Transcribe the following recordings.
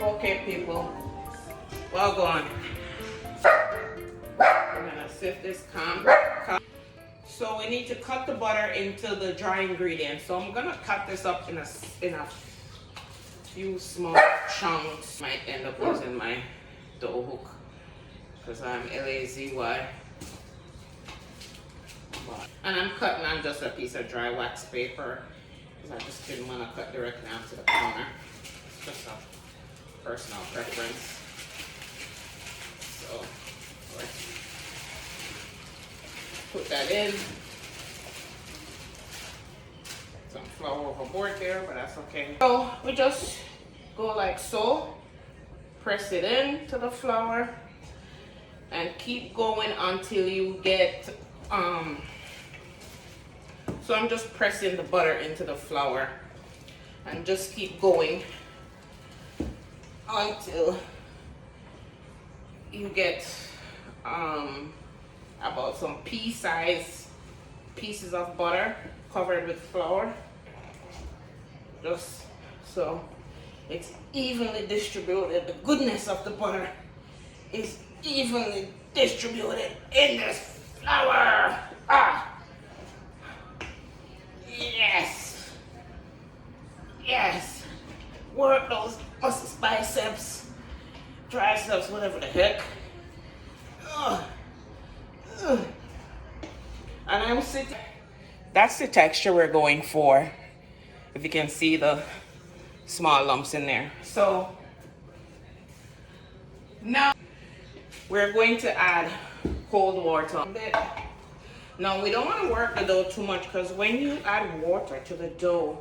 Okay, people. Well gone. We're gonna sift this calm. So we need to cut the butter into the dry ingredients. So I'm gonna cut this up in a few small chunks. Might end up using my dough hook because I'm lazy. And I'm cutting on just a piece of dry wax paper because I just didn't want to cut directly onto the counter. It's just a personal preference. So put that in. Some flour overboard there, but that's okay. So we just go like so. Press it into the flour and keep going until you get so I'm just pressing the butter into the flour and just keep going until you get about some pea-sized pieces of butter covered with flour, just so it's evenly distributed. The goodness of the butter is evenly distributed in this flour. Yes, yes, work those muscles, biceps, triceps, whatever the heck. And I'm sitting. That's the texture we're going for. If you can see the small lumps in there. So now we're going to add cold water. Now we don't want to work the dough too much because when you add water to the dough,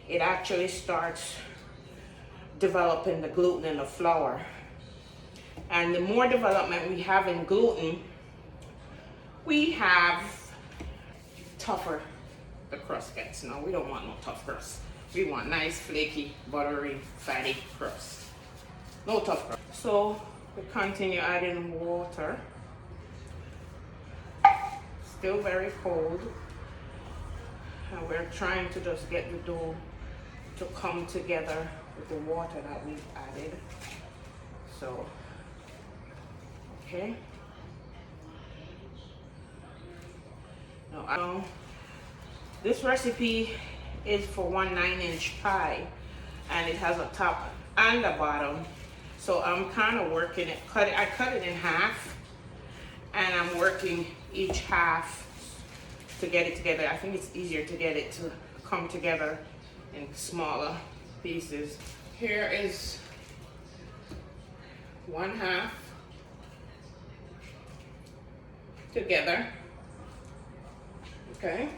it actually starts developing the gluten in the flour. And the more development we have in gluten, we have tougher the crust gets. No, we don't want no tough crust. We want nice, flaky, buttery, fatty crust. No tough crust. So we continue adding water. Still very cold. And we're trying to just get the dough to come together with the water that we've added. So, okay. Now, this recipe is for 1 9-inch pie, and it has a top and a bottom. So I'm kind of working it. I cut it in half, and I'm working each half to get it together. I think it's easier to get it to come together in smaller pieces. Here is 1/2 together. Okay.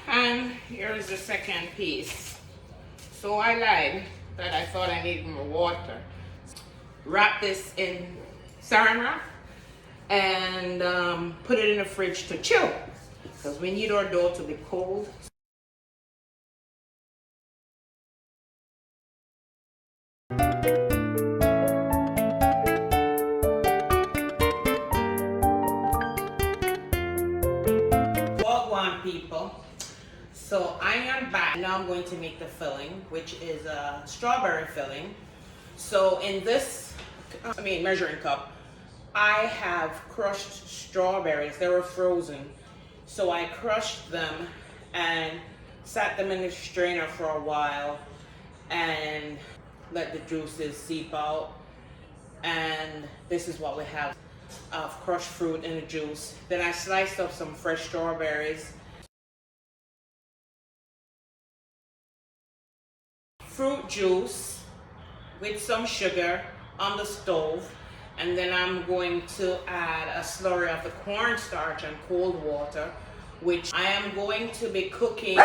And here's the second piece. So I lied that I thought I needed more water. Wrap this in saran wrap and put it in the fridge to chill because we need our dough to be cold. Well, one people. So I am back. Now I'm going to make the filling, which is a strawberry filling. So in this, measuring cup, I have crushed strawberries. They were frozen. So I crushed them and sat them in the strainer for a while and let the juices seep out. And this is what we have of crushed fruit in the juice. Then I sliced up some fresh strawberries. Fruit juice with some sugar on the stove, and then I'm going to add a slurry of the cornstarch and cold water, which I am going to be cooking.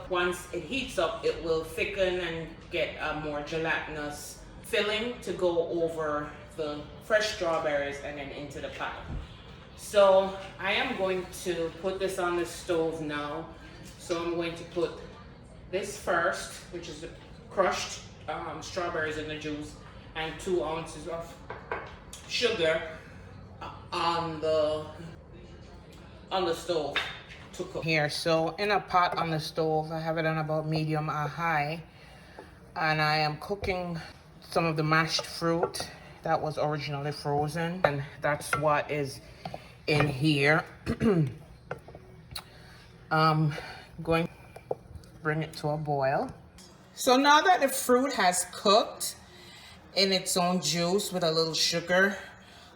Once it heats up, it will thicken and get a more gelatinous filling to go over the fresh strawberries and then into the pie. So I am going to put this on the stove now. So I'm going to put this first, which is the crushed strawberries in the juice, and 2 ounces of sugar on the stove to cook. Here, so in a pot on the stove, I have it on about medium or high. And I am cooking some of the mashed fruit that was originally frozen, and that's what is in here. Going to bring it to a boil. So now that the fruit has cooked in its own juice with a little sugar,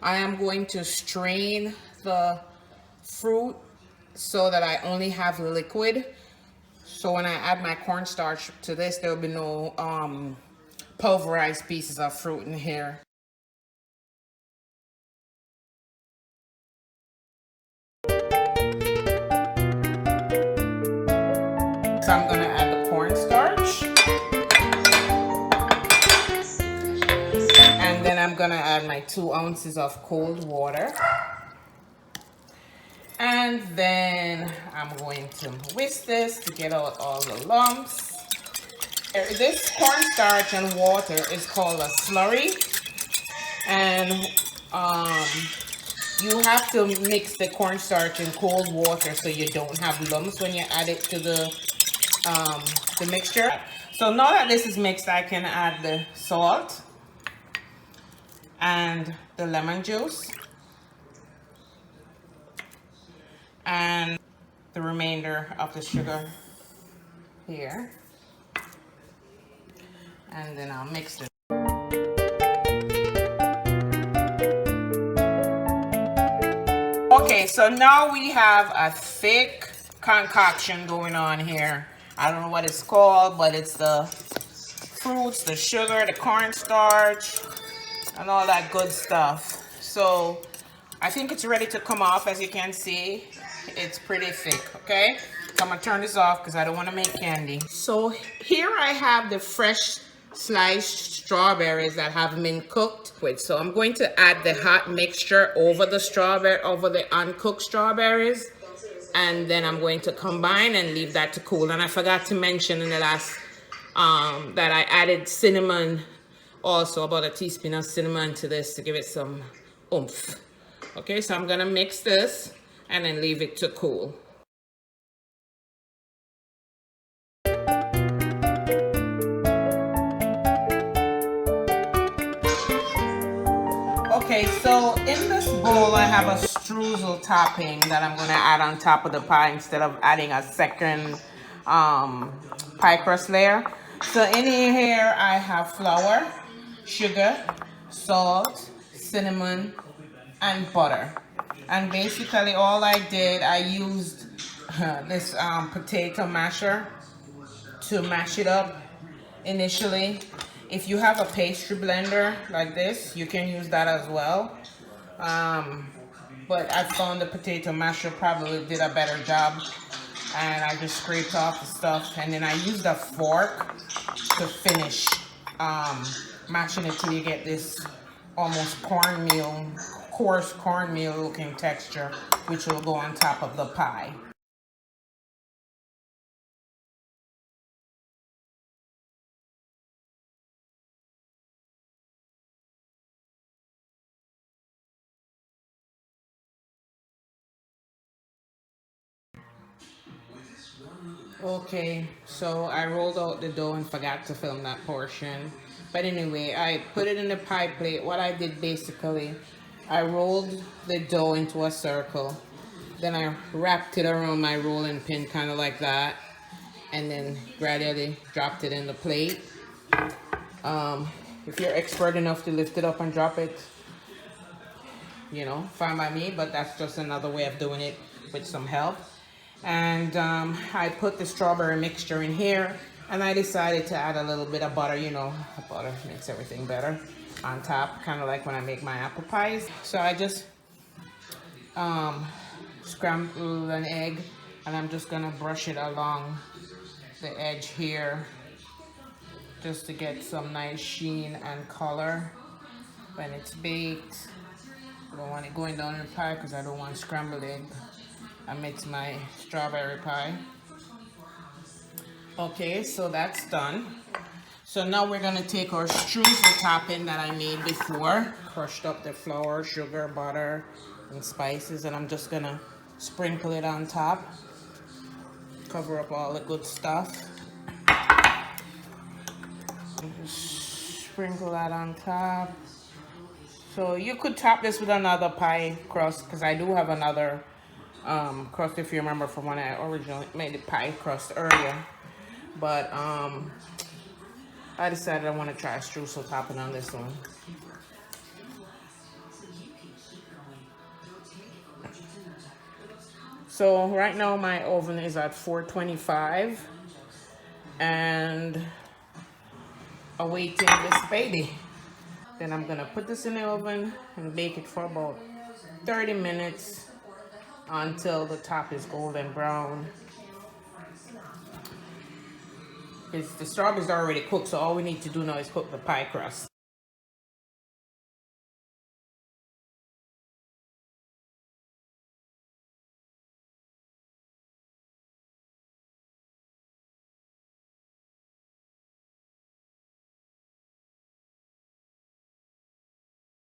I am going to strain the fruit so that I only have liquid. So when I add my cornstarch to this, there will be no pulverized pieces of fruit in here. So I'm going to add the cornstarch. And then I'm going to add my 2 ounces of cold water. And then I'm going to whisk this to get out all the lumps. This cornstarch and water is called a slurry. And you have to mix the cornstarch in cold water so you don't have lumps when you add it to the mixture. So now that this is mixed, I can add the salt and the lemon juice and the remainder of the sugar here, and then I'll mix it. Okay, so now we have a thick concoction going on here. I don't know what it's called, but it's the fruits, the sugar, the cornstarch, and all that good stuff. So I think it's ready to come off. As you can see, it's pretty thick. Okay, so I'm gonna turn this off because I don't want to make candy. So here I have the fresh sliced strawberries that have been cooked with. So I'm going to add the hot mixture over the uncooked strawberries, and then I'm going to combine and leave that to cool. And I forgot to mention in the last that I added cinnamon, also about a teaspoon of cinnamon to this to give it some oomph. Okay, so I'm gonna mix this and then leave it to cool. Okay, so in this bowl I have a streusel topping that I'm going to add on top of the pie instead of adding a second pie crust layer. So in here I have flour, sugar, salt, cinnamon, and butter. And basically all I did, I used this potato masher to mash it up initially. If you have a pastry blender like this, you can use that as well. But I found the potato masher probably did a better job. And I just scraped off the stuff. And then I used a fork to finish mashing it till you get this almost cornmeal, coarse cornmeal looking texture, which will go on top of the pie. Okay, so I rolled out the dough and forgot to film that portion. But anyway, I put it in the pie plate. What I did basically, I rolled the dough into a circle. Then I wrapped it around my rolling pin, kind of like that. And then gradually dropped it in the plate. If you're expert enough to lift it up and drop it, you know, fine by me. But that's just another way of doing it with some help. And I put the strawberry mixture in here, and I decided to add a little bit of butter. You know, butter makes everything better on top, kind of like when I make my apple pies. So I just scrambled an egg, and I'm just gonna brush it along the edge here just to get some nice sheen and color when it's baked. I don't want it going down in the pie because I don't want scrambled egg amidst my strawberry pie. Okay, so that's done. So now we're gonna take our streusel topping that I made before, crushed up the flour, sugar, butter, and spices, and I'm just gonna sprinkle it on top, cover up all the good stuff. Just sprinkle that on top. So you could top this with another pie crust, because I do have another crust, if you remember from when I originally made the pie crust earlier. But I decided I want to try streusel topping on this one. So right now my oven is at 425 and awaiting this baby. Then I'm gonna put this in the oven and bake it for about 30 minutes until the top is golden brown. The strawberries are already cooked, so all we need to do now is cook the pie crust.